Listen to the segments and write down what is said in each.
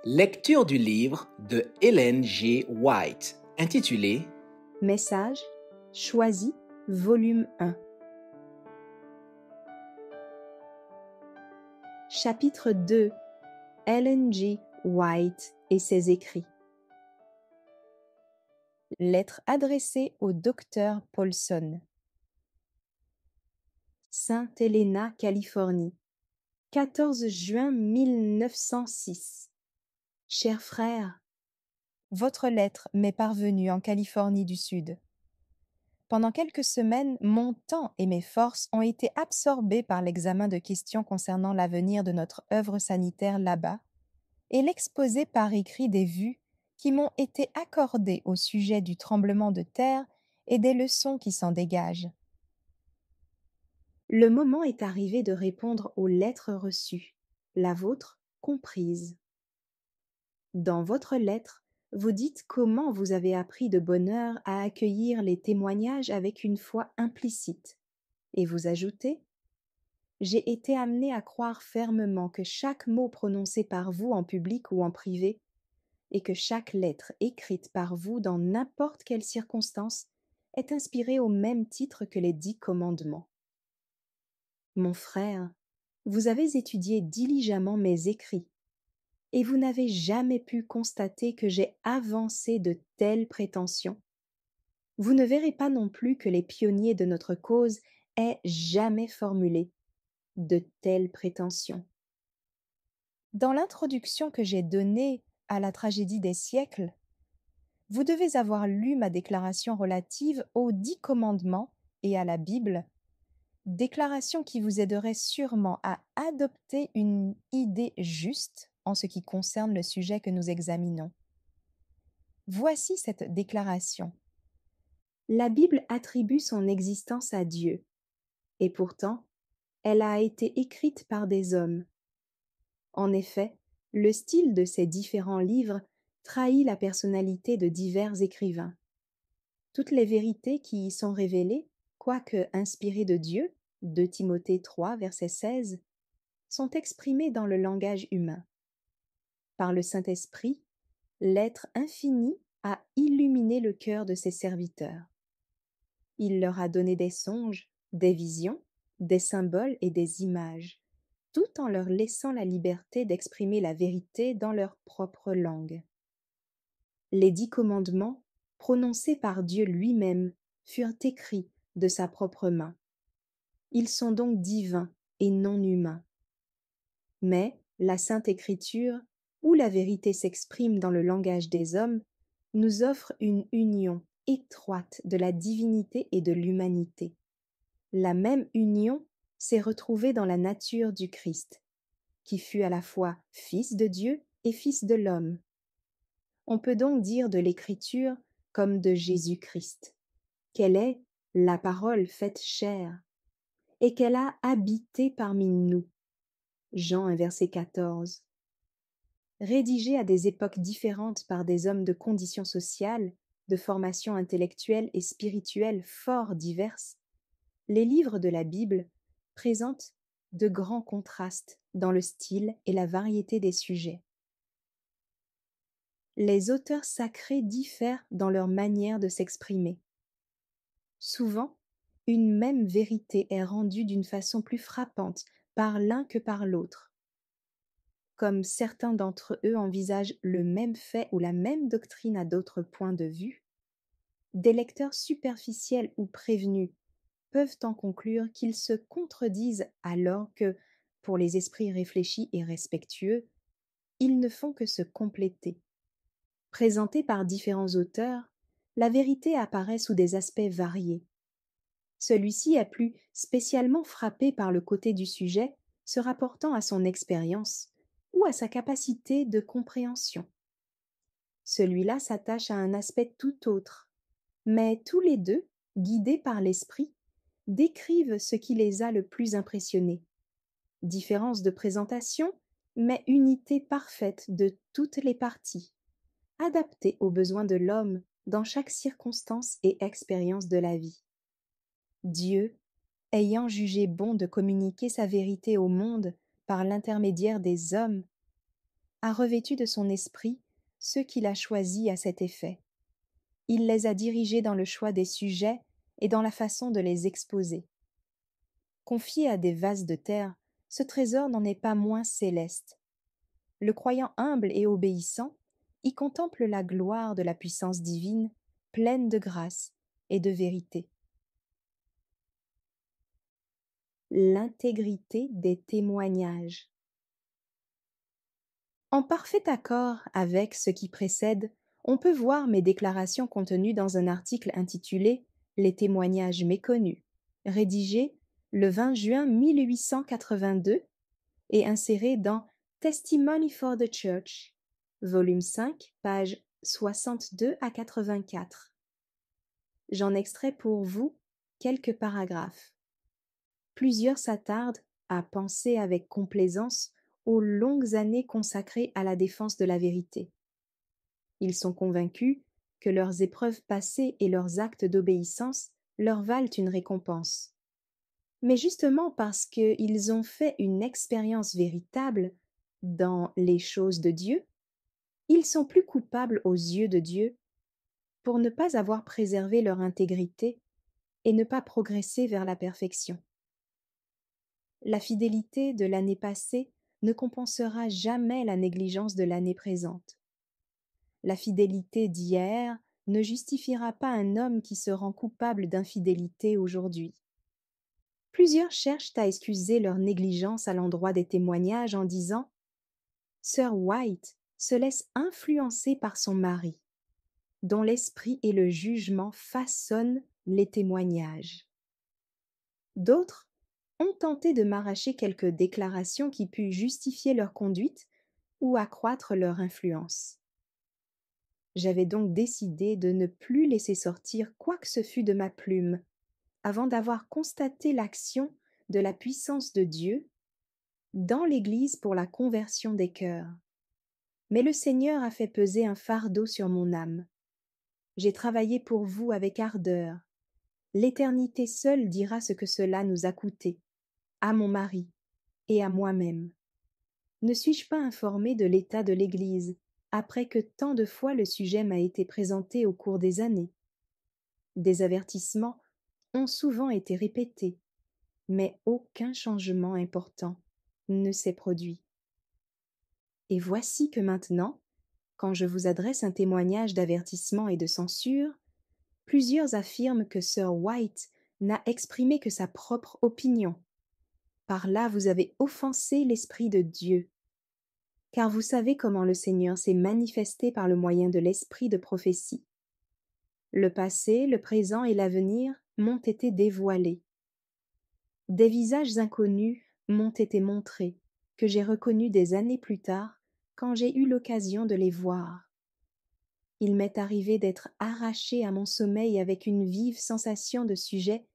Lecture du livre de Ellen G. White, intitulé Message choisi, volume 1. Chapitre 2. Ellen G. White et ses écrits. Lettre adressée au docteur Paulson. Sainte Helena, Californie, 14 juin 1906. Cher frère, votre lettre m'est parvenue en Californie du Sud. Pendant quelques semaines, mon temps et mes forces ont été absorbés par l'examen de questions concernant l'avenir de notre œuvre sanitaire là-bas et l'exposé par écrit des vues qui m'ont été accordées au sujet du tremblement de terre et des leçons qui s'en dégagent. Le moment est arrivé de répondre aux lettres reçues, la vôtre comprise. Dans votre lettre, vous dites comment vous avez appris de bonne heure à accueillir les témoignages avec une foi implicite, et vous ajoutez « J'ai été amené à croire fermement que chaque mot prononcé par vous en public ou en privé, et que chaque lettre écrite par vous dans n'importe quelle circonstance est inspirée au même titre que les 10 commandements. Mon frère, vous avez étudié diligemment mes écrits, et vous n'avez jamais pu constater que j'ai avancé de telles prétentions. Vous ne verrez pas non plus que les pionniers de notre cause aient jamais formulé de telles prétentions. Dans l'introduction que j'ai donnée à la tragédie des siècles, vous devez avoir lu ma déclaration relative aux 10 commandements et à la Bible, déclaration qui vous aiderait sûrement à adopter une idée juste en ce qui concerne le sujet que nous examinons. Voici cette déclaration. La Bible attribue son existence à Dieu, et pourtant, elle a été écrite par des hommes. En effet, le style de ces différents livres trahit la personnalité de divers écrivains. Toutes les vérités qui y sont révélées, quoique inspirées de Dieu, 2 Timothée 3, verset 16, sont exprimées dans le langage humain. Par le Saint-Esprit, l'être infini a illuminé le cœur de ses serviteurs. Il leur a donné des songes, des visions, des symboles et des images, tout en leur laissant la liberté d'exprimer la vérité dans leur propre langue. Les 10 commandements, prononcés par Dieu lui-même, furent écrits de sa propre main. Ils sont donc divins et non humains. Mais la Sainte Écriture, où la vérité s'exprime dans le langage des hommes, nous offre une union étroite de la divinité et de l'humanité. La même union s'est retrouvée dans la nature du Christ, qui fut à la fois Fils de Dieu et Fils de l'homme. On peut donc dire de l'Écriture comme de Jésus-Christ, qu'elle est la parole faite chair, et qu'elle a habité parmi nous. Jean 1, verset 14. Rédigée à des époques différentes par des hommes de conditions sociales, de formation intellectuelle et spirituelle fort diverses, les livres de la Bible présentent de grands contrastes dans le style et la variété des sujets. Les auteurs sacrés diffèrent dans leur manière de s'exprimer. Souvent, une même vérité est rendue d'une façon plus frappante par l'un que par l'autre. Comme certains d'entre eux envisagent le même fait ou la même doctrine à d'autres points de vue, des lecteurs superficiels ou prévenus peuvent en conclure qu'ils se contredisent alors que, pour les esprits réfléchis et respectueux, ils ne font que se compléter. Présentée par différents auteurs, la vérité apparaît sous des aspects variés. Celui-ci est plus spécialement frappé par le côté du sujet se rapportant à son expérience ou à sa capacité de compréhension. Celui-là s'attache à un aspect tout autre, mais tous les deux, guidés par l'esprit, décrivent ce qui les a le plus impressionnés. Différence de présentation, mais unité parfaite de toutes les parties, adaptée aux besoins de l'homme dans chaque circonstance et expérience de la vie. Dieu, ayant jugé bon de communiquer sa vérité au monde par l'intermédiaire des hommes, a revêtu de son esprit ceux qu'il a choisis à cet effet. Il les a dirigés dans le choix des sujets et dans la façon de les exposer. Confié à des vases de terre, ce trésor n'en est pas moins céleste. Le croyant humble et obéissant y contemple la gloire de la puissance divine, pleine de grâce et de vérité. L'intégrité des témoignages. En parfait accord avec ce qui précède, on peut voir mes déclarations contenues dans un article intitulé « Les témoignages méconnus », rédigé le 20 juin 1882 et inséré dans Testimony for the Church, volume 5, pages 62 à 84. J'en extrais pour vous quelques paragraphes. Plusieurs s'attardent à penser avec complaisance aux longues années consacrées à la défense de la vérité. Ils sont convaincus que leurs épreuves passées et leurs actes d'obéissance leur valent une récompense. Mais justement parce qu'ils ont fait une expérience véritable dans les choses de Dieu, ils sont plus coupables aux yeux de Dieu pour ne pas avoir préservé leur intégrité et ne pas progresser vers la perfection. La fidélité de l'année passée ne compensera jamais la négligence de l'année présente. La fidélité d'hier ne justifiera pas un homme qui se rend coupable d'infidélité aujourd'hui. Plusieurs cherchent à excuser leur négligence à l'endroit des témoignages en disant « Sir White se laisse influencer par son mari, dont l'esprit et le jugement façonnent les témoignages. » D'autres ont tenté de m'arracher quelques déclarations qui puissent justifier leur conduite ou accroître leur influence. J'avais donc décidé de ne plus laisser sortir quoi que ce fût de ma plume, avant d'avoir constaté l'action de la puissance de Dieu dans l'Église pour la conversion des cœurs. Mais le Seigneur a fait peser un fardeau sur mon âme. J'ai travaillé pour vous avec ardeur. L'éternité seule dira ce que cela nous a coûté, à mon mari et à moi-même. Ne suis-je pas informée de l'état de l'Église, après que tant de fois le sujet m'a été présenté au cours des années? Des avertissements ont souvent été répétés, mais aucun changement important ne s'est produit. Et voici que maintenant, quand je vous adresse un témoignage d'avertissement et de censure, plusieurs affirment que Sir White n'a exprimé que sa propre opinion. Par là, vous avez offensé l'Esprit de Dieu. Car vous savez comment le Seigneur s'est manifesté par le moyen de l'esprit de prophétie. Le passé, le présent et l'avenir m'ont été dévoilés. Des visages inconnus m'ont été montrés, que j'ai reconnus des années plus tard, quand j'ai eu l'occasion de les voir. Il m'est arrivé d'être arraché à mon sommeil avec une vive sensation de sujet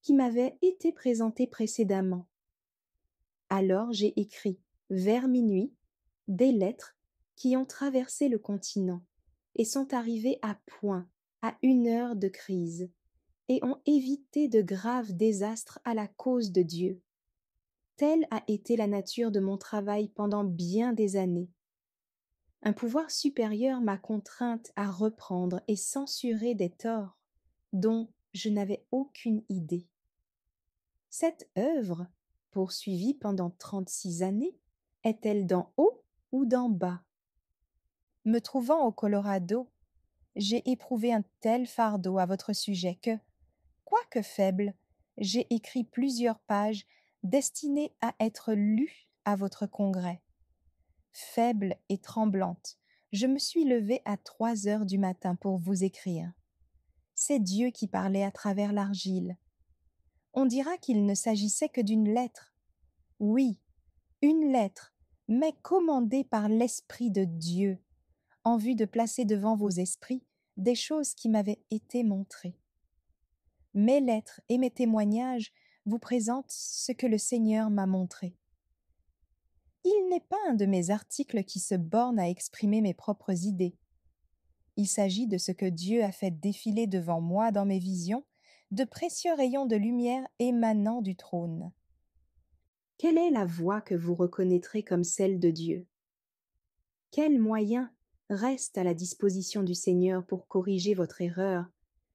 qui m'avait été présenté précédemment. Alors j'ai écrit, vers minuit, des lettres qui ont traversé le continent et sont arrivées à point, à une heure de crise, et ont évité de graves désastres à la cause de Dieu. Telle a été la nature de mon travail pendant bien des années. Un pouvoir supérieur m'a contrainte à reprendre et censurer des torts dont je n'avais aucune idée. Cette œuvre, poursuivie pendant 36 années, est-elle d'en haut ou d'en bas? Me trouvant au Colorado, j'ai éprouvé un tel fardeau à votre sujet que, quoique faible, j'ai écrit plusieurs pages destinées à être lues à votre congrès. Faible et tremblante, je me suis levée à 3 heures du matin pour vous écrire. C'est Dieu qui parlait à travers l'argile. On dira qu'il ne s'agissait que d'une lettre. Oui, une lettre, mais commandée par l'Esprit de Dieu, en vue de placer devant vos esprits des choses qui m'avaient été montrées. Mes lettres et mes témoignages vous présentent ce que le Seigneur m'a montré. Il n'est pas un de mes articles qui se borne à exprimer mes propres idées. Il s'agit de ce que Dieu a fait défiler devant moi dans mes visions, de précieux rayons de lumière émanant du trône. Quelle est la voix que vous reconnaîtrez comme celle de Dieu? Quels moyens restent à la disposition du Seigneur pour corriger votre erreur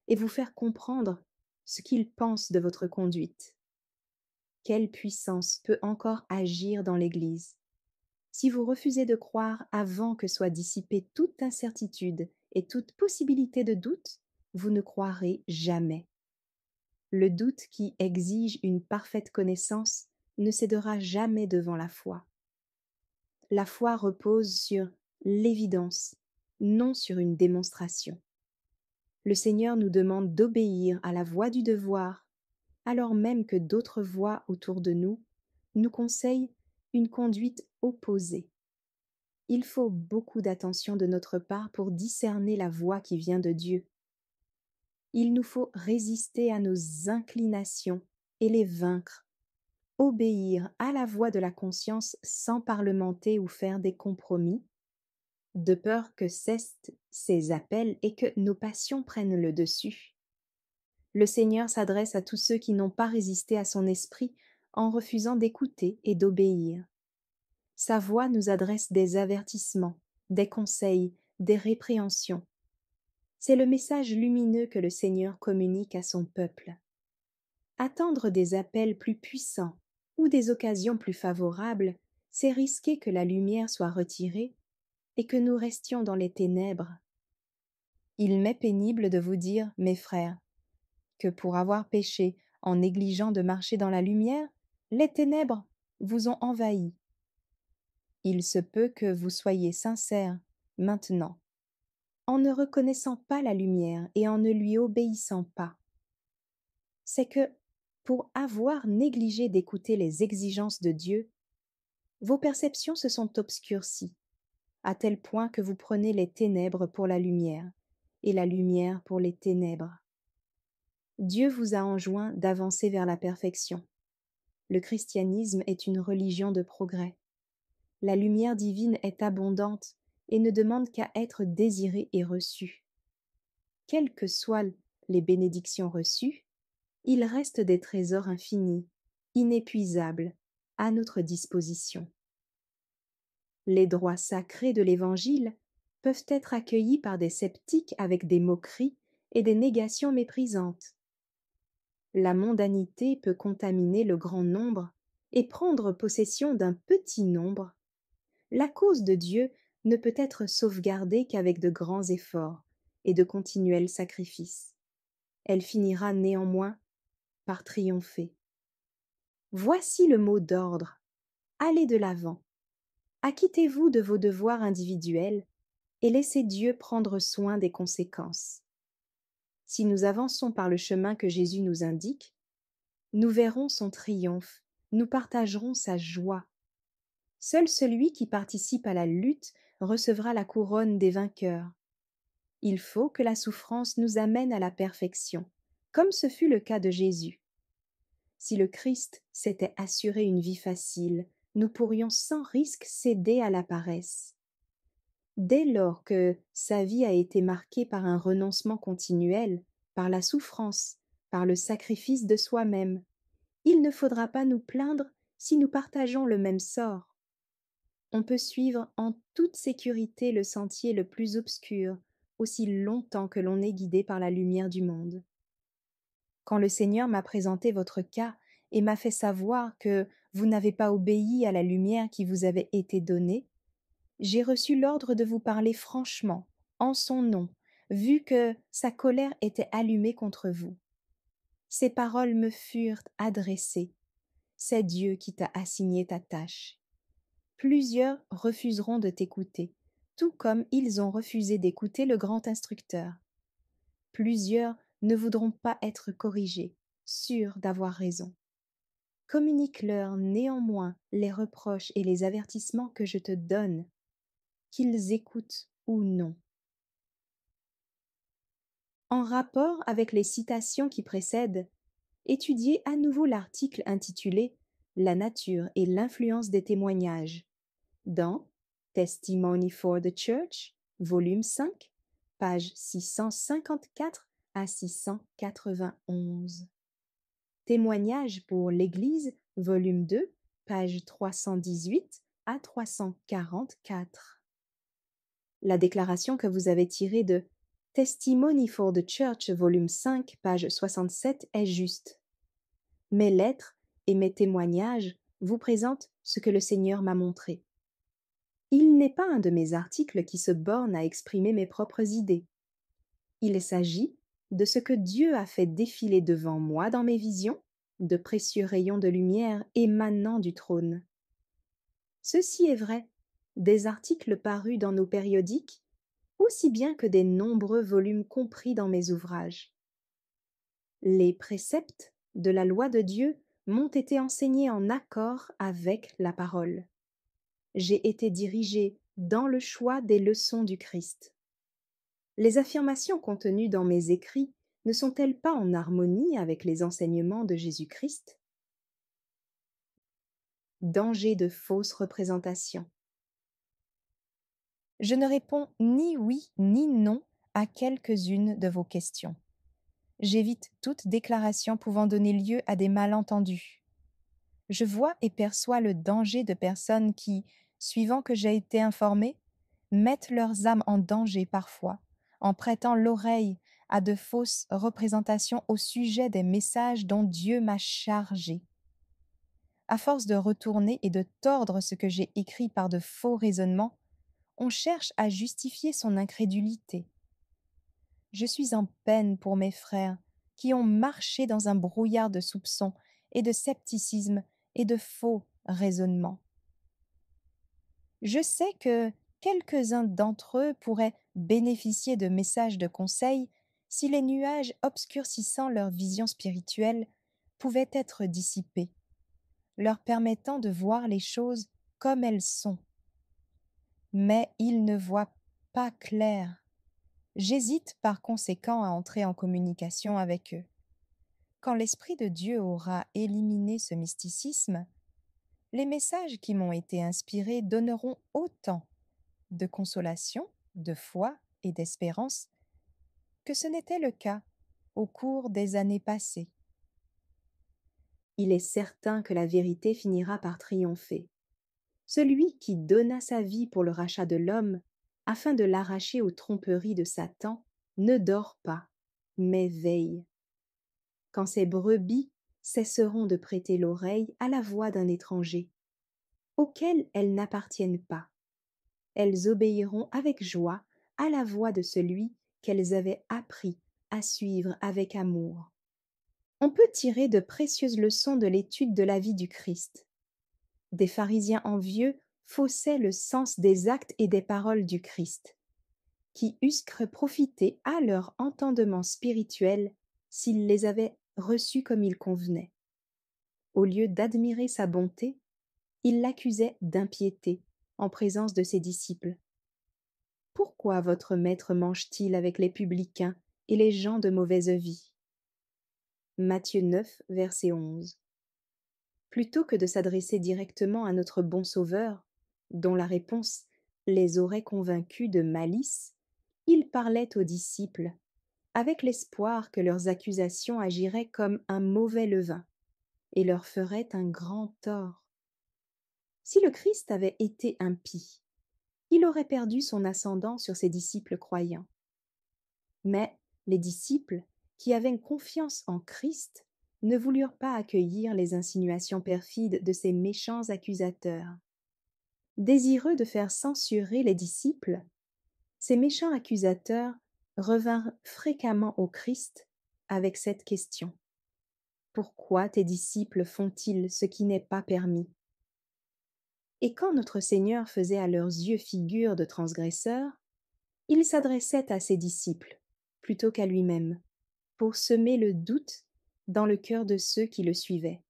et vous faire comprendre ce qu'il pense de votre conduite? Quelle puissance peut encore agir dans l'Église? Si vous refusez de croire avant que soit dissipée toute incertitude et toute possibilité de doute, vous ne croirez jamais. Le doute qui exige une parfaite connaissance ne cédera jamais devant la foi. La foi repose sur l'évidence, non sur une démonstration. Le Seigneur nous demande d'obéir à la voix du devoir, alors même que d'autres voix autour de nous conseillent une conduite opposée. Il faut beaucoup d'attention de notre part pour discerner la voix qui vient de Dieu. Il nous faut résister à nos inclinations et les vaincre, obéir à la voix de la conscience sans parlementer ou faire des compromis, de peur que cessent ces appels et que nos passions prennent le dessus. Le Seigneur s'adresse à tous ceux qui n'ont pas résisté à son esprit en refusant d'écouter et d'obéir. Sa voix nous adresse des avertissements, des conseils, des répréhensions. C'est le message lumineux que le Seigneur communique à son peuple. Attendre des appels plus puissants ou des occasions plus favorables, c'est risquer que la lumière soit retirée et que nous restions dans les ténèbres. Il m'est pénible de vous dire, mes frères, que pour avoir péché en négligeant de marcher dans la lumière, les ténèbres vous ont envahi. Il se peut que vous soyez sincères maintenant, en ne reconnaissant pas la lumière et en ne lui obéissant pas. C'est que, pour avoir négligé d'écouter les exigences de Dieu, vos perceptions se sont obscurcies, à tel point que vous prenez les ténèbres pour la lumière, et la lumière pour les ténèbres. Dieu vous a enjoint d'avancer vers la perfection. Le christianisme est une religion de progrès. La lumière divine est abondante et ne demande qu'à être désirée et reçue. Quelles que soient les bénédictions reçues, il reste des trésors infinis, inépuisables, à notre disposition. Les droits sacrés de l'Évangile peuvent être accueillis par des sceptiques avec des moqueries et des négations méprisantes. La mondanité peut contaminer le grand nombre et prendre possession d'un petit nombre. La cause de Dieu ne peut être sauvegardée qu'avec de grands efforts et de continuels sacrifices. Elle finira néanmoins par triompher. Voici le mot d'ordre. Allez de l'avant. Acquittez-vous de vos devoirs individuels et laissez Dieu prendre soin des conséquences. Si nous avançons par le chemin que Jésus nous indique, nous verrons son triomphe, nous partagerons sa joie. Seul celui qui participe à la lutte recevra la couronne des vainqueurs. Il faut que la souffrance nous amène à la perfection, comme ce fut le cas de Jésus. Si le Christ s'était assuré une vie facile, nous pourrions sans risque céder à la paresse. Dès lors que sa vie a été marquée par un renoncement continuel, par la souffrance, par le sacrifice de soi-même, il ne faudra pas nous plaindre si nous partageons le même sort. On peut suivre en toute sécurité le sentier le plus obscur, aussi longtemps que l'on est guidé par la lumière du monde. Quand le Seigneur m'a présenté votre cas et m'a fait savoir que vous n'avez pas obéi à la lumière qui vous avait été donnée, j'ai reçu l'ordre de vous parler franchement, en son nom, vu que sa colère était allumée contre vous. Ces paroles me furent adressées. C'est Dieu qui t'a assigné ta tâche. Plusieurs refuseront de t'écouter, tout comme ils ont refusé d'écouter le grand instructeur. Plusieurs ne voudront pas être corrigés, sûrs d'avoir raison. Communique-leur néanmoins les reproches et les avertissements que je te donne, qu'ils écoutent ou non. En rapport avec les citations qui précèdent, étudiez à nouveau l'article intitulé La nature et l'influence des témoignages dans Testimony for the Church, volume 5, pages 654 à 691. Témoignages pour l'Église, volume 2, pages 318 à 344. La déclaration que vous avez tirée de Testimony for the Church, volume 5, page 67 est juste. Mes lettres et mes témoignages vous présentent ce que le Seigneur m'a montré. Il n'est pas un de mes articles qui se borne à exprimer mes propres idées. Il s'agit de ce que Dieu a fait défiler devant moi dans mes visions, de précieux rayons de lumière émanant du trône. Ceci est vrai des articles parus dans nos périodiques, aussi bien que des nombreux volumes compris dans mes ouvrages. Les préceptes de la loi de Dieu m'ont été enseignés en accord avec la parole. J'ai été dirigé dans le choix des leçons du Christ. Les affirmations contenues dans mes écrits ne sont-elles pas en harmonie avec les enseignements de Jésus-Christ? Danger de fausses représentations. Je ne réponds ni oui ni non à quelques-unes de vos questions. J'évite toute déclaration pouvant donner lieu à des malentendus. Je vois et perçois le danger de personnes qui, suivant que j'ai été informée, mettent leurs âmes en danger parfois, en prêtant l'oreille à de fausses représentations au sujet des messages dont Dieu m'a chargé. À force de retourner et de tordre ce que j'ai écrit par de faux raisonnements, on cherche à justifier son incrédulité. Je suis en peine pour mes frères qui ont marché dans un brouillard de soupçons et de scepticisme et de faux raisonnements. Je sais que quelques-uns d'entre eux pourraient bénéficier de messages de conseil si les nuages obscurcissant leur vision spirituelle pouvaient être dissipés, leur permettant de voir les choses comme elles sont. Mais ils ne voient pas clair. J'hésite par conséquent à entrer en communication avec eux. Quand l'Esprit de Dieu aura éliminé ce mysticisme, les messages qui m'ont été inspirés donneront autant de consolation, de foi et d'espérance que ce n'était le cas au cours des années passées. Il est certain que la vérité finira par triompher. Celui qui donna sa vie pour le rachat de l'homme, afin de l'arracher aux tromperies de Satan, ne dort pas, mais veille. Quand ses brebis cesseront de prêter l'oreille à la voix d'un étranger, auquel elles n'appartiennent pas, elles obéiront avec joie à la voix de celui qu'elles avaient appris à suivre avec amour. On peut tirer de précieuses leçons de l'étude de la vie du Christ. Des pharisiens envieux faussaient le sens des actes et des paroles du Christ, qui eussent profité à leur entendement spirituel s'ils les avaient reçus comme il convenait. Au lieu d'admirer sa bonté, ils l'accusaient d'impiété en présence de ses disciples. Pourquoi votre maître mange-t-il avec les publicains et les gens de mauvaise vie? Matthieu 9, verset 11. Plutôt que de s'adresser directement à notre bon Sauveur, dont la réponse les aurait convaincus de malice, il parlait aux disciples, avec l'espoir que leurs accusations agiraient comme un mauvais levain et leur feraient un grand tort. Si le Christ avait été impie, il aurait perdu son ascendant sur ses disciples croyants. Mais les disciples, qui avaient confiance en Christ, ne voulurent pas accueillir les insinuations perfides de ces méchants accusateurs. Désireux de faire censurer les disciples, ces méchants accusateurs revinrent fréquemment au Christ avec cette question: Pourquoi tes disciples font-ils ce qui n'est pas permis? Et quand notre Seigneur faisait à leurs yeux figure de transgresseur, il s'adressait à ses disciples plutôt qu'à lui-même, pour semer le doute dans le cœur de ceux qui le suivaient.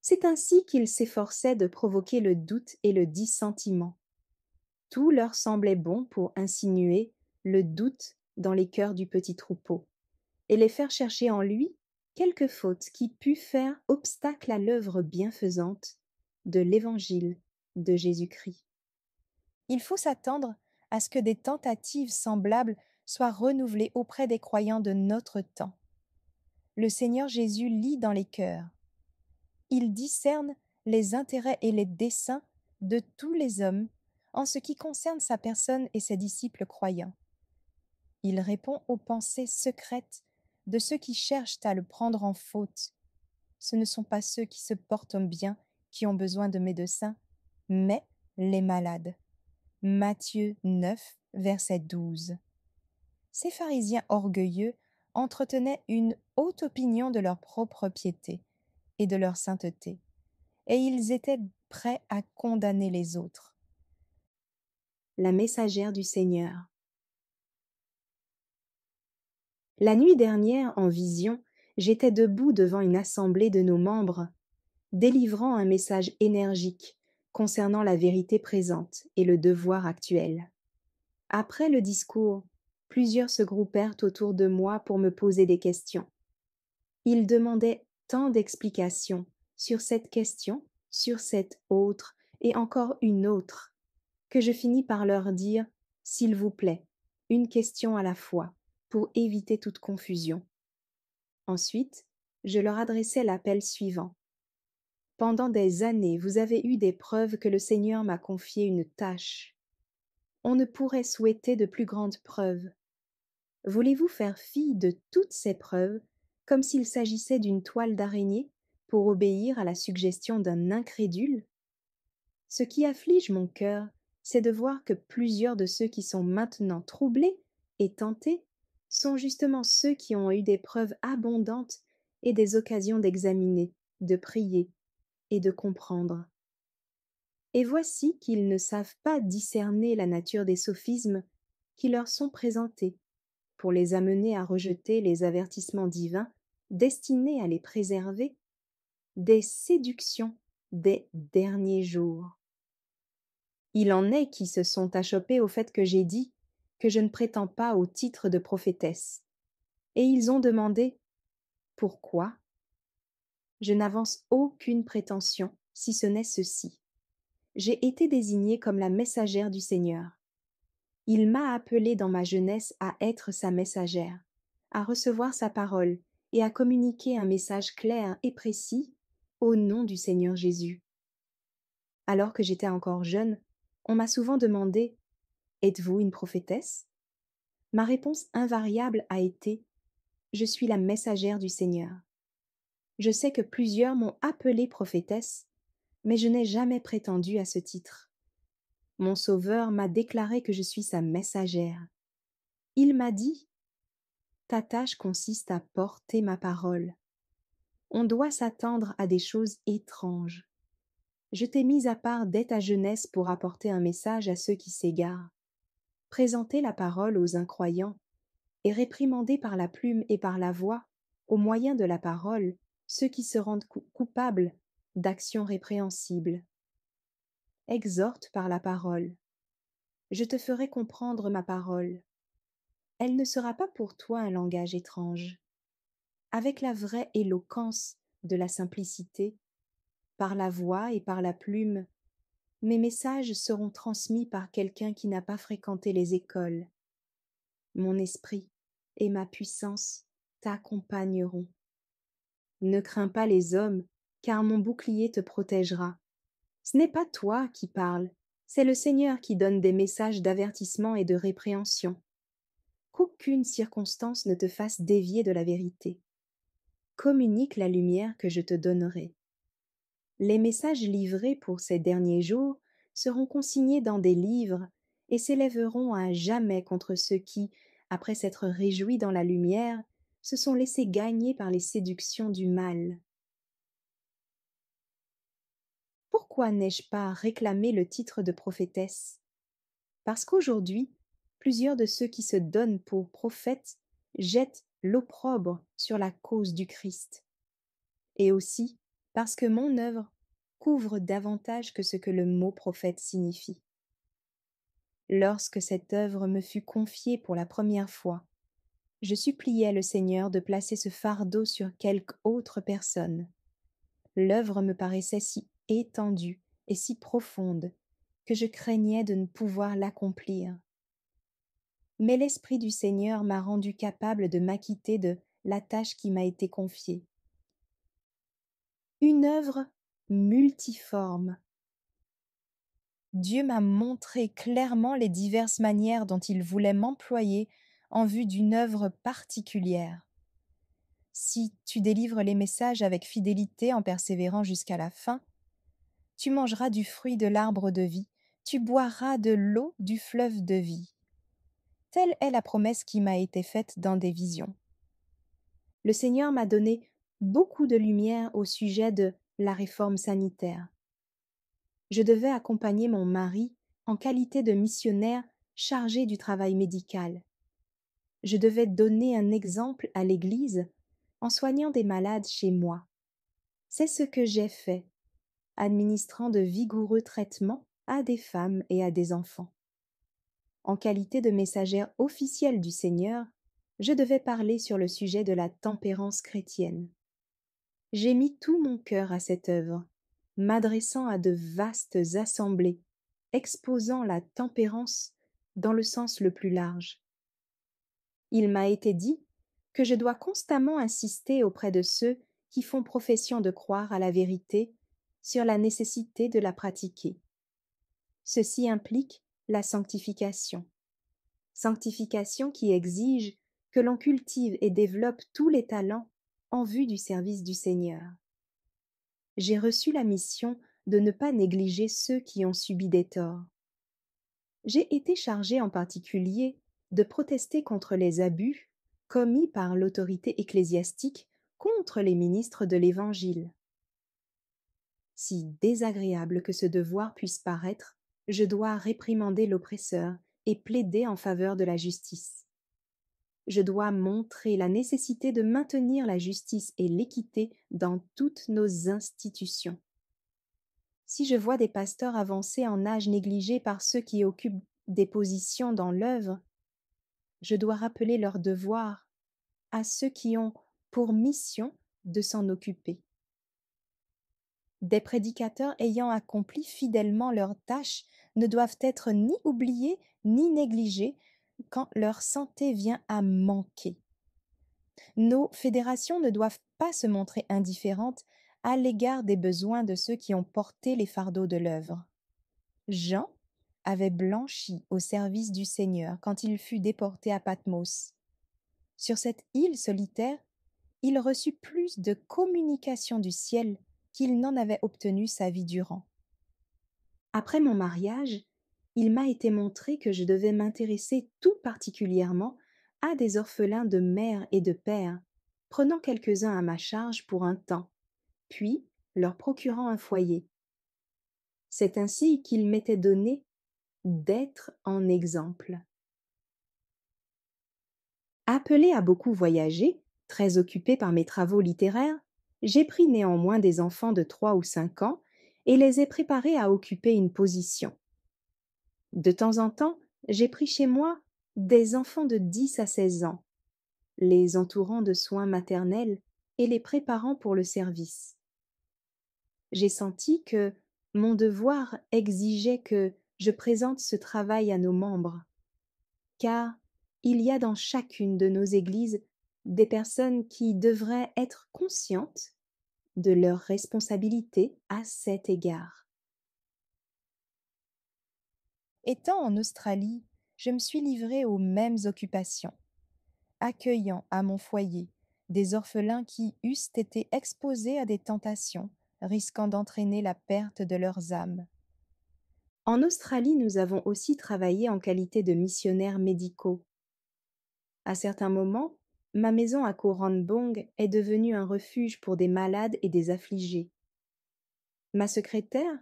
C'est ainsi qu'il s'efforçait de provoquer le doute et le dissentiment. Tout leur semblait bon pour insinuer le doute dans les cœurs du petit troupeau, et les faire chercher en lui quelque faute qui pût faire obstacle à l'œuvre bienfaisante de l'Évangile de Jésus-Christ. Il faut s'attendre à ce que des tentatives semblables soient renouvelées auprès des croyants de notre temps. Le Seigneur Jésus lit dans les cœurs. Il discerne les intérêts et les desseins de tous les hommes en ce qui concerne sa personne et ses disciples croyants. Il répond aux pensées secrètes de ceux qui cherchent à le prendre en faute. Ce ne sont pas ceux qui se portent bien qui ont besoin de médecins, mais les malades. Matthieu 9, verset 12. Ces pharisiens orgueilleux entretenaient une haute opinion de leur propre piété et de leur sainteté, et ils étaient prêts à condamner les autres. La messagère du Seigneur. La nuit dernière, en vision, j'étais debout devant une assemblée de nos membres, délivrant un message énergique concernant la vérité présente et le devoir actuel. Après le discours, plusieurs se groupèrent autour de moi pour me poser des questions. Ils demandaient tant d'explications sur cette question, sur cette autre et encore une autre, que je finis par leur dire « S'il vous plaît, une question à la fois, pour éviter toute confusion. » Ensuite, je leur adressai l'appel suivant. Pendant des années, vous avez eu des preuves que le Seigneur m'a confié une tâche. On ne pourrait souhaiter de plus grandes preuves. Voulez-vous faire fi de toutes ces preuves, comme s'il s'agissait d'une toile d'araignée, pour obéir à la suggestion d'un incrédule? Ce qui afflige mon cœur, c'est de voir que plusieurs de ceux qui sont maintenant troublés et tentés sont justement ceux qui ont eu des preuves abondantes et des occasions d'examiner, de prier et de comprendre. Et voici qu'ils ne savent pas discerner la nature des sophismes qui leur sont présentés, pour les amener à rejeter les avertissements divins destinés à les préserver des séductions des derniers jours. Il en est qui se sont achoppés au fait que j'ai dit que je ne prétends pas au titre de prophétesse, et ils ont demandé « Pourquoi ?» Je n'avance aucune prétention, si ce n'est ceci. J'ai été désignée comme la messagère du Seigneur. Il m'a appelée dans ma jeunesse à être sa messagère, à recevoir sa parole et à communiquer un message clair et précis au nom du Seigneur Jésus. Alors que j'étais encore jeune, on m'a souvent demandé « Êtes-vous une prophétesse ?» Ma réponse invariable a été « Je suis la messagère du Seigneur. » Je sais que plusieurs m'ont appelée prophétesse, mais je n'ai jamais prétendu à ce titre. Mon Sauveur m'a déclaré que je suis sa messagère. Il m'a dit « Ta tâche consiste à porter ma parole. On doit s'attendre à des choses étranges. Je t'ai mis à part dès ta jeunesse pour apporter un message à ceux qui s'égarent, présenter la parole aux incroyants et réprimander par la plume et par la voix, au moyen de la parole, ceux qui se rendent coupables d'actions répréhensibles. Exhorte par la parole. Je te ferai comprendre ma parole. Elle ne sera pas pour toi un langage étrange. Avec la vraie éloquence de la simplicité, par la voix et par la plume, mes messages seront transmis par quelqu'un qui n'a pas fréquenté les écoles. Mon esprit et ma puissance t'accompagneront. Ne crains pas les hommes, car mon bouclier te protégera. Ce n'est pas toi qui parles, c'est le Seigneur qui donne des messages d'avertissement et de répréhension. Qu'aucune circonstance ne te fasse dévier de la vérité. Communique la lumière que je te donnerai. Les messages livrés pour ces derniers jours seront consignés dans des livres et s'élèveront à jamais contre ceux qui, après s'être réjouis dans la lumière, se sont laissés gagner par les séductions du mal. Pourquoi n'ai-je pas réclamé le titre de prophétesse? Parce qu'aujourd'hui, plusieurs de ceux qui se donnent pour prophètes jettent l'opprobre sur la cause du Christ. Et aussi parce que mon œuvre couvre davantage que ce que le mot prophète signifie. Lorsque cette œuvre me fut confiée pour la première fois, je suppliai le Seigneur de placer ce fardeau sur quelque autre personne. L'œuvre me paraissait si étendue et si profonde que je craignais de ne pouvoir l'accomplir. Mais l'Esprit du Seigneur m'a rendu capable de m'acquitter de la tâche qui m'a été confiée. Une œuvre multiforme. Dieu m'a montré clairement les diverses manières dont il voulait m'employer en vue d'une œuvre particulière. Si tu délivres les messages avec fidélité en persévérant jusqu'à la fin, tu mangeras du fruit de l'arbre de vie, tu boiras de l'eau du fleuve de vie. Telle est la promesse qui m'a été faite dans des visions. Le Seigneur m'a donné beaucoup de lumière au sujet de la réforme sanitaire. Je devais accompagner mon mari en qualité de missionnaire chargé du travail médical. Je devais donner un exemple à l'Église en soignant des malades chez moi. C'est ce que j'ai fait, administrant de vigoureux traitements à des femmes et à des enfants. En qualité de messagère officielle du Seigneur, je devais parler sur le sujet de la tempérance chrétienne. J'ai mis tout mon cœur à cette œuvre, m'adressant à de vastes assemblées, exposant la tempérance dans le sens le plus large. Il m'a été dit que je dois constamment insister auprès de ceux qui font profession de croire à la vérité sur la nécessité de la pratiquer. Ceci implique la sanctification. Sanctification qui exige que l'on cultive et développe tous les talents en vue du service du Seigneur. J'ai reçu la mission de ne pas négliger ceux qui ont subi des torts. J'ai été chargée en particulier de protester contre les abus commis par l'autorité ecclésiastique contre les ministres de l'Évangile. Si désagréable que ce devoir puisse paraître, je dois réprimander l'oppresseur et plaider en faveur de la justice. Je dois montrer la nécessité de maintenir la justice et l'équité dans toutes nos institutions. Si je vois des pasteurs avancés en âge négligés par ceux qui occupent des positions dans l'œuvre, je dois rappeler leur devoir à ceux qui ont pour mission de s'en occuper. Des prédicateurs ayant accompli fidèlement leur tâche ne doivent être ni oubliés ni négligés quand leur santé vient à manquer. Nos fédérations ne doivent pas se montrer indifférentes à l'égard des besoins de ceux qui ont porté les fardeaux de l'œuvre. Jean avait blanchi au service du Seigneur quand il fut déporté à Patmos. Sur cette île solitaire, il reçut plus de communication du ciel qu'il n'en avait obtenu sa vie durant. Après mon mariage, il m'a été montré que je devais m'intéresser tout particulièrement à des orphelins de mère et de père, prenant quelques-uns à ma charge pour un temps, puis leur procurant un foyer. C'est ainsi qu'il m'était donné d'être en exemple. Appelée à beaucoup voyager, très occupée par mes travaux littéraires, j'ai pris néanmoins des enfants de 3 ou 5 ans et les ai préparés à occuper une position. De temps en temps, j'ai pris chez moi des enfants de 10 à 16 ans, les entourant de soins maternels et les préparant pour le service. J'ai senti que mon devoir exigeait que je présente ce travail à nos membres, car il y a dans chacune de nos églises des personnes qui devraient être conscientes de leurs responsabilités à cet égard. Étant en Australie, je me suis livrée aux mêmes occupations, accueillant à mon foyer des orphelins qui eussent été exposés à des tentations, risquant d'entraîner la perte de leurs âmes. En Australie, nous avons aussi travaillé en qualité de missionnaires médicaux. À certains moments, ma maison à Koorambong est devenue un refuge pour des malades et des affligés. Ma secrétaire,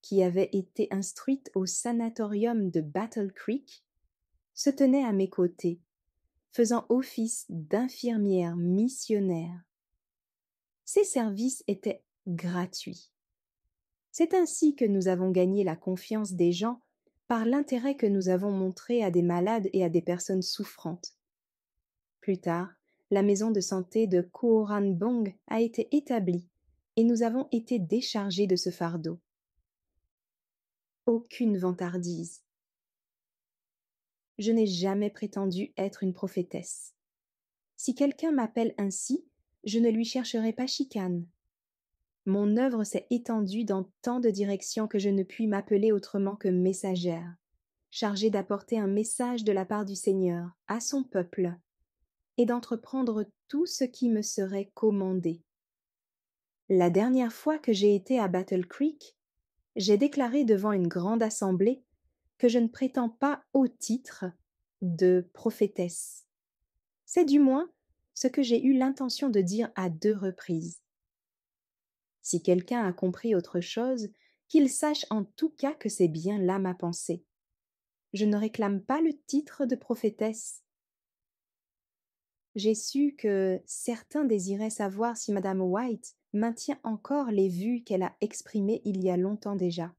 qui avait été instruite au sanatorium de Battle Creek, se tenait à mes côtés, faisant office d'infirmière missionnaire. Ces services étaient gratuits. C'est ainsi que nous avons gagné la confiance des gens par l'intérêt que nous avons montré à des malades et à des personnes souffrantes. Plus tard, la maison de santé de Koorambong a été établie et nous avons été déchargés de ce fardeau. Aucune vantardise. Je n'ai jamais prétendu être une prophétesse. Si quelqu'un m'appelle ainsi, je ne lui chercherai pas chicane. Mon œuvre s'est étendue dans tant de directions que je ne puis m'appeler autrement que messagère, chargée d'apporter un message de la part du Seigneur à son peuple et d'entreprendre tout ce qui me serait commandé. La dernière fois que j'ai été à Battle Creek, j'ai déclaré devant une grande assemblée que je ne prétends pas au titre de prophétesse. C'est du moins ce que j'ai eu l'intention de dire à 2 reprises. Si quelqu'un a compris autre chose, qu'il sache en tout cas que c'est bien là ma pensée. Je ne réclame pas le titre de prophétesse. J'ai su que certains désiraient savoir si madame White maintient encore les vues qu'elle a exprimées il y a longtemps déjà,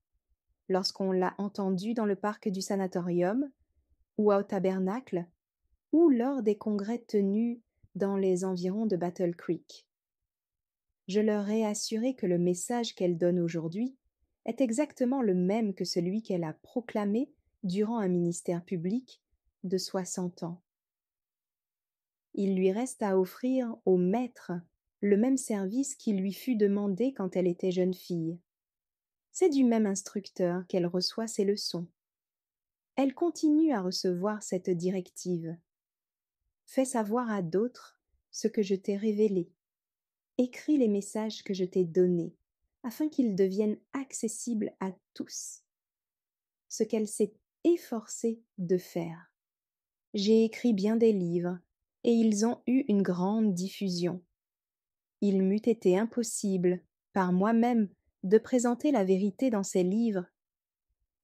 lorsqu'on l'a entendue dans le parc du sanatorium, ou au tabernacle, ou lors des congrès tenus dans les environs de Battle Creek. Je leur ai assuré que le message qu'elle donne aujourd'hui est exactement le même que celui qu'elle a proclamé durant un ministère public de 60 ans. Il lui reste à offrir au maître le même service qui lui fut demandé quand elle était jeune fille. C'est du même instructeur qu'elle reçoit ses leçons. Elle continue à recevoir cette directive. Fais savoir à d'autres ce que je t'ai révélé. Écris les messages que je t'ai donnés, afin qu'ils deviennent accessibles à tous. Ce qu'elle s'est efforcée de faire. J'ai écrit bien des livres, et ils ont eu une grande diffusion. Il m'eût été impossible, par moi-même, de présenter la vérité dans ces livres,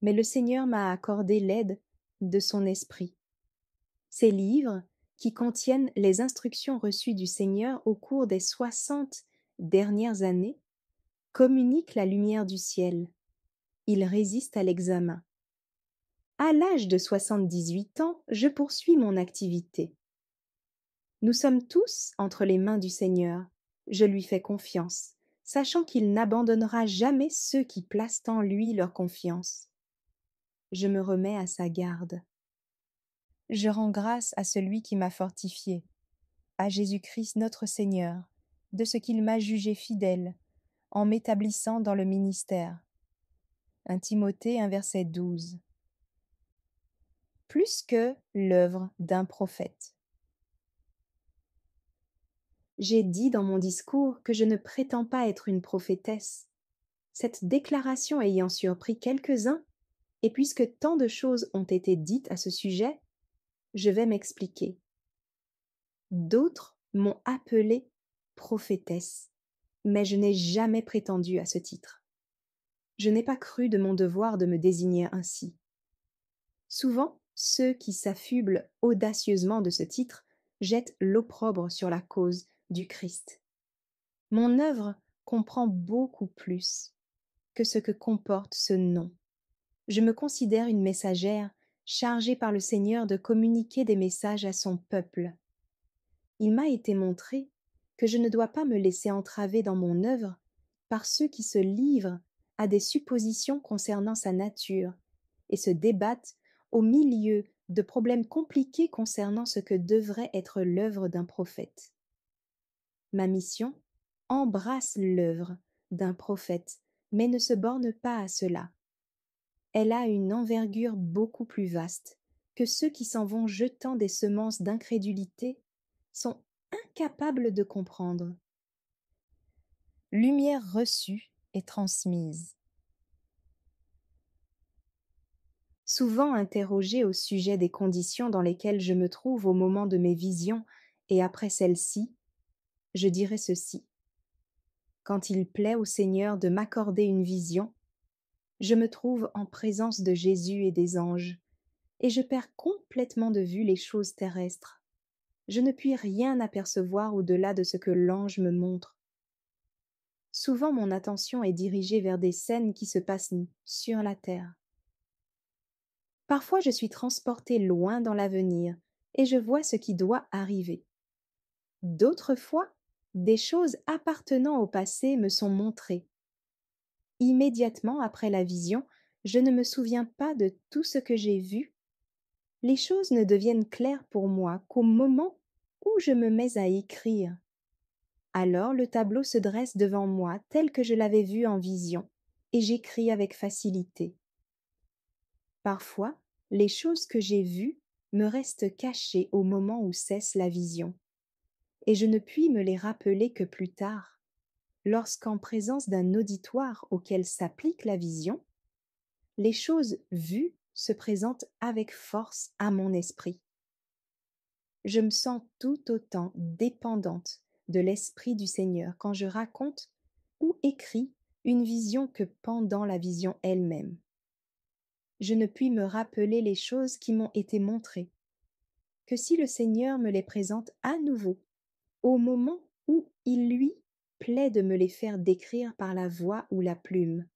mais le Seigneur m'a accordé l'aide de son esprit. Ces livres, qui contiennent les instructions reçues du Seigneur au cours des 60 dernières années, communiquent la lumière du ciel. Ils résistent à l'examen. À l'âge de 78 ans, je poursuis mon activité. Nous sommes tous entre les mains du Seigneur. Je lui fais confiance, sachant qu'il n'abandonnera jamais ceux qui placent en lui leur confiance. Je me remets à sa garde. Je rends grâce à celui qui m'a fortifié, à Jésus-Christ notre Seigneur, de ce qu'il m'a jugé fidèle, en m'établissant dans le ministère. 1 Timothée 1 verset 12. Plus que l'œuvre d'un prophète. J'ai dit dans mon discours que je ne prétends pas être une prophétesse. Cette déclaration ayant surpris quelques-uns, et puisque tant de choses ont été dites à ce sujet, je vais m'expliquer. D'autres m'ont appelée prophétesse, mais je n'ai jamais prétendu à ce titre. Je n'ai pas cru de mon devoir de me désigner ainsi. Souvent, ceux qui s'affublent audacieusement de ce titre jettent l'opprobre sur la cause du Christ. Mon œuvre comprend beaucoup plus que ce que comporte ce nom. Je me considère une messagère chargée par le Seigneur de communiquer des messages à son peuple. Il m'a été montré que je ne dois pas me laisser entraver dans mon œuvre par ceux qui se livrent à des suppositions concernant sa nature et se débattent au milieu de problèmes compliqués concernant ce que devrait être l'œuvre d'un prophète. Ma mission embrasse l'œuvre d'un prophète, mais ne se borne pas à cela. Elle a une envergure beaucoup plus vaste que ceux qui s'en vont jetant des semences d'incrédulité sont incapables de comprendre. Lumière reçue et transmise. Souvent interrogé au sujet des conditions dans lesquelles je me trouve au moment de mes visions et après celles-ci, je dirai ceci. Quand il plaît au Seigneur de m'accorder une vision, je me trouve en présence de Jésus et des anges, et je perds complètement de vue les choses terrestres. Je ne puis rien apercevoir au-delà de ce que l'ange me montre. Souvent mon attention est dirigée vers des scènes qui se passent sur la terre. Parfois je suis transportée loin dans l'avenir, et je vois ce qui doit arriver. D'autres fois, des choses appartenant au passé me sont montrées. Immédiatement après la vision, je ne me souviens pas de tout ce que j'ai vu. Les choses ne deviennent claires pour moi qu'au moment où je me mets à écrire. Alors le tableau se dresse devant moi tel que je l'avais vu en vision, et j'écris avec facilité. Parfois, les choses que j'ai vues me restent cachées au moment où cesse la vision, et je ne puis me les rappeler que plus tard, lorsqu'en présence d'un auditoire auquel s'applique la vision, les choses vues se présentent avec force à mon esprit. Je me sens tout autant dépendante de l'Esprit du Seigneur quand je raconte ou écris une vision que pendant la vision elle-même. Je ne puis me rappeler les choses qui m'ont été montrées, que si le Seigneur me les présente à nouveau, au moment où il lui plaît de me les faire décrire par la voix ou la plume.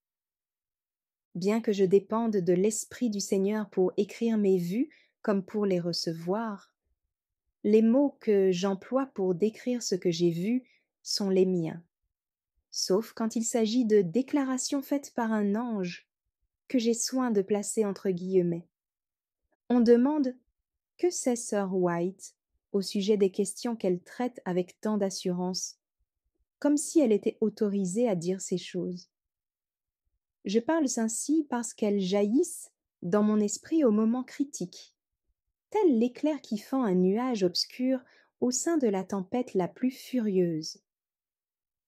Bien que je dépende de l'Esprit du Seigneur pour écrire mes vues comme pour les recevoir, les mots que j'emploie pour décrire ce que j'ai vu sont les miens, sauf quand il s'agit de déclarations faites par un ange que j'ai soin de placer entre guillemets. On demande que sait sœur White au sujet des questions qu'elle traite avec tant d'assurance, comme si elle était autorisée à dire ces choses. Je parle ainsi parce qu'elles jaillissent dans mon esprit au moment critique, tel l'éclair qui fend un nuage obscur au sein de la tempête la plus furieuse.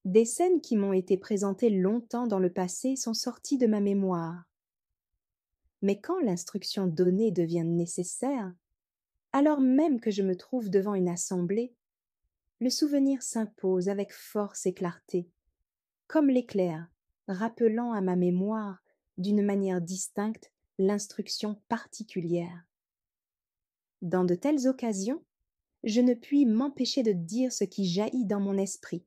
Des scènes qui m'ont été présentées longtemps dans le passé sont sorties de ma mémoire. Mais quand l'instruction donnée devient nécessaire, alors même que je me trouve devant une assemblée, le souvenir s'impose avec force et clarté, comme l'éclair, rappelant à ma mémoire d'une manière distincte l'instruction particulière. Dans de telles occasions, je ne puis m'empêcher de dire ce qui jaillit dans mon esprit,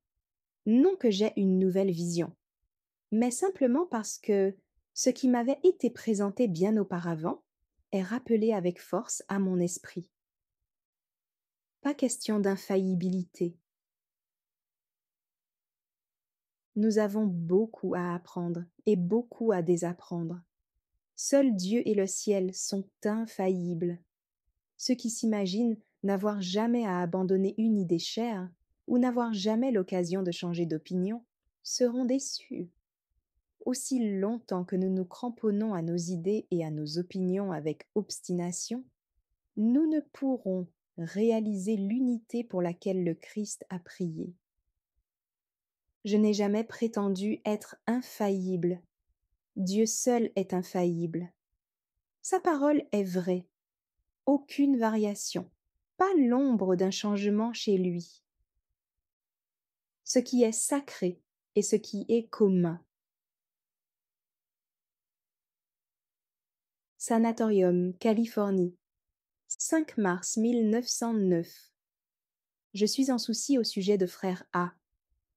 non que j'ai une nouvelle vision, mais simplement parce que ce qui m'avait été présenté bien auparavant est rappelé avec force à mon esprit. Pas question d'infaillibilité. Nous avons beaucoup à apprendre et beaucoup à désapprendre. Seul Dieu et le ciel sont infaillibles. Ceux qui s'imaginent n'avoir jamais à abandonner une idée chère ou n'avoir jamais l'occasion de changer d'opinion seront déçus. Aussi longtemps que nous nous cramponnons à nos idées et à nos opinions avec obstination, nous ne pourrons réaliser l'unité pour laquelle le Christ a prié. Je n'ai jamais prétendu être infaillible. Dieu seul est infaillible. Sa parole est vraie. Aucune variation, pas l'ombre d'un changement chez lui. Ce qui est sacré et ce qui est commun. Sanatorium, Californie, 5 mars 1909. Je suis en souci au sujet de frère A,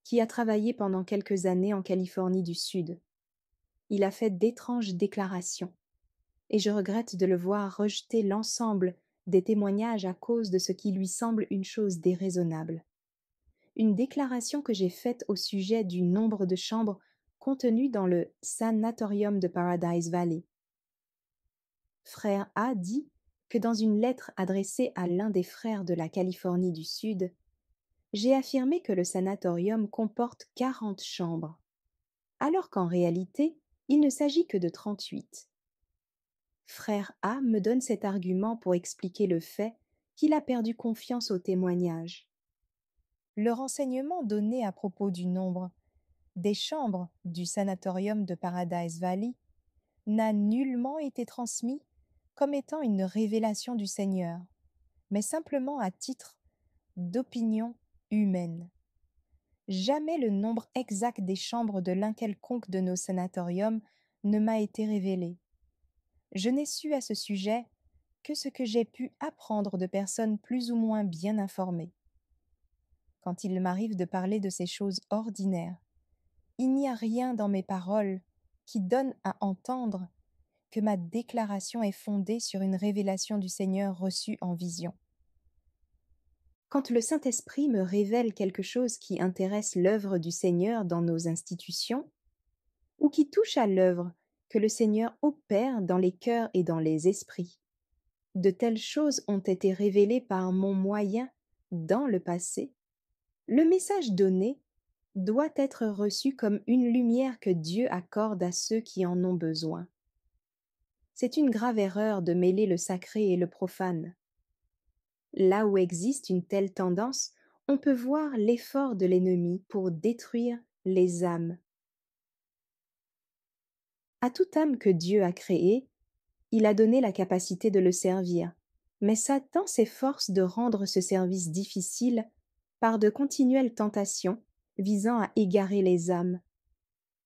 qui a travaillé pendant quelques années en Californie du Sud. Il a fait d'étranges déclarations, et je regrette de le voir rejeter l'ensemble des témoignages à cause de ce qui lui semble une chose déraisonnable. Une déclaration que j'ai faite au sujet du nombre de chambres contenues dans le Sanatorium de Paradise Valley. Frère A dit que dans une lettre adressée à l'un des frères de la Californie du Sud, j'ai affirmé que le sanatorium comporte 40 chambres, alors qu'en réalité, il ne s'agit que de 38. Frère A me donne cet argument pour expliquer le fait qu'il a perdu confiance au témoignage. Le renseignement donné à propos du nombre des chambres du sanatorium de Paradise Valley n'a nullement été transmis comme étant une révélation du Seigneur, mais simplement à titre d'opinion humaine. Jamais le nombre exact des chambres de l'un quelconque de nos sanatoriums ne m'a été révélé. Je n'ai su à ce sujet que ce que j'ai pu apprendre de personnes plus ou moins bien informées. Quand il m'arrive de parler de ces choses ordinaires, il n'y a rien dans mes paroles qui donne à entendre que ma déclaration est fondée sur une révélation du Seigneur reçue en vision. Quand le Saint-Esprit me révèle quelque chose qui intéresse l'œuvre du Seigneur dans nos institutions, ou qui touche à l'œuvre que le Seigneur opère dans les cœurs et dans les esprits, de telles choses ont été révélées par mon moyen dans le passé, Le message donné doit être reçu comme une lumière que Dieu accorde à ceux qui en ont besoin. C'est une grave erreur de mêler le sacré et le profane. Là où existe une telle tendance, on peut voir l'effort de l'ennemi pour détruire les âmes. À toute âme que Dieu a créée, il a donné la capacité de le servir, mais Satan s'efforce de rendre ce service difficile par de continuelles tentations visant à égarer les âmes.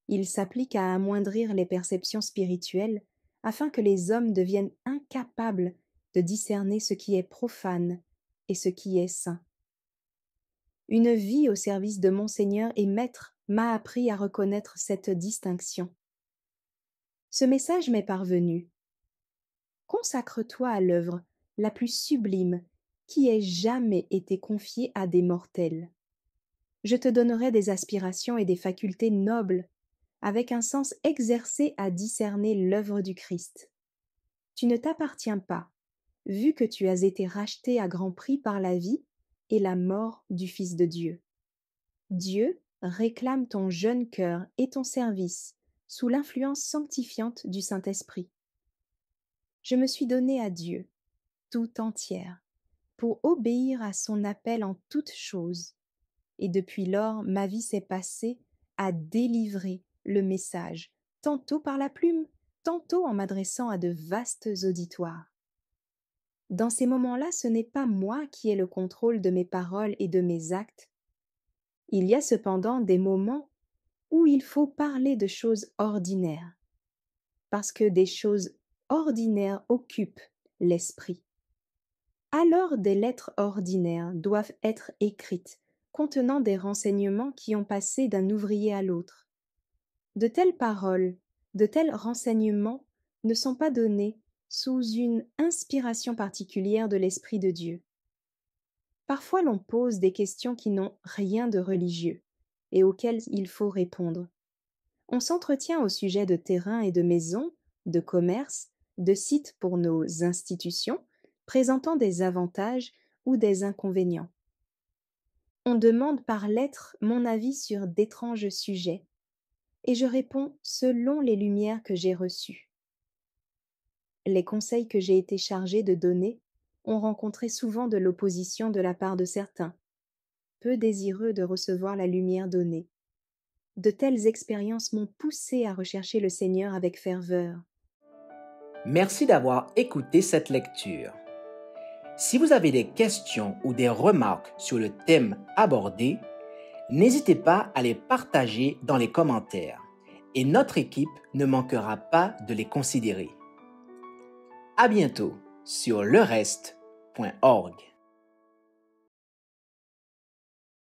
Il s'applique à amoindrir les perceptions spirituelles afin que les hommes deviennent incapables de discerner ce qui est profane et ce qui est saint. Une vie au service de mon Seigneur et Maître m'a appris à reconnaître cette distinction. Ce message m'est parvenu. Consacre-toi à l'œuvre la plus sublime qui ait jamais été confiée à des mortels. Je te donnerai des aspirations et des facultés nobles, avec un sens exercé à discerner l'œuvre du Christ. Tu ne t'appartiens pas, vu que tu as été racheté à grand prix par la vie et la mort du Fils de Dieu. Dieu réclame ton jeune cœur et ton service sous l'influence sanctifiante du Saint-Esprit. Je me suis donnée à Dieu, tout entière, pour obéir à son appel en toutes choses, et depuis lors ma vie s'est passée à délivrer le message, tantôt par la plume, tantôt en m'adressant à de vastes auditoires. Dans ces moments-là, ce n'est pas moi qui ai le contrôle de mes paroles et de mes actes. Il y a cependant des moments où il faut parler de choses ordinaires, parce que des choses ordinaires occupent l'esprit. Alors des lettres ordinaires doivent être écrites, contenant des renseignements qui ont passé d'un ouvrier à l'autre. De telles paroles, de tels renseignements ne sont pas donnés sous une inspiration particulière de l'Esprit de Dieu. Parfois l'on pose des questions qui n'ont rien de religieux et auxquelles il faut répondre. On s'entretient au sujet de terrains et de maisons, de commerces, de sites pour nos institutions, présentant des avantages ou des inconvénients. On demande par lettre mon avis sur d'étranges sujets, et je réponds selon les lumières que j'ai reçues. Les conseils que j'ai été chargée de donner ont rencontré souvent de l'opposition de la part de certains, peu désireux de recevoir la lumière donnée. De telles expériences m'ont poussé à rechercher le Seigneur avec ferveur. Merci d'avoir écouté cette lecture. Si vous avez des questions ou des remarques sur le thème abordé, n'hésitez pas à les partager dans les commentaires et notre équipe ne manquera pas de les considérer. À bientôt sur lereste.org.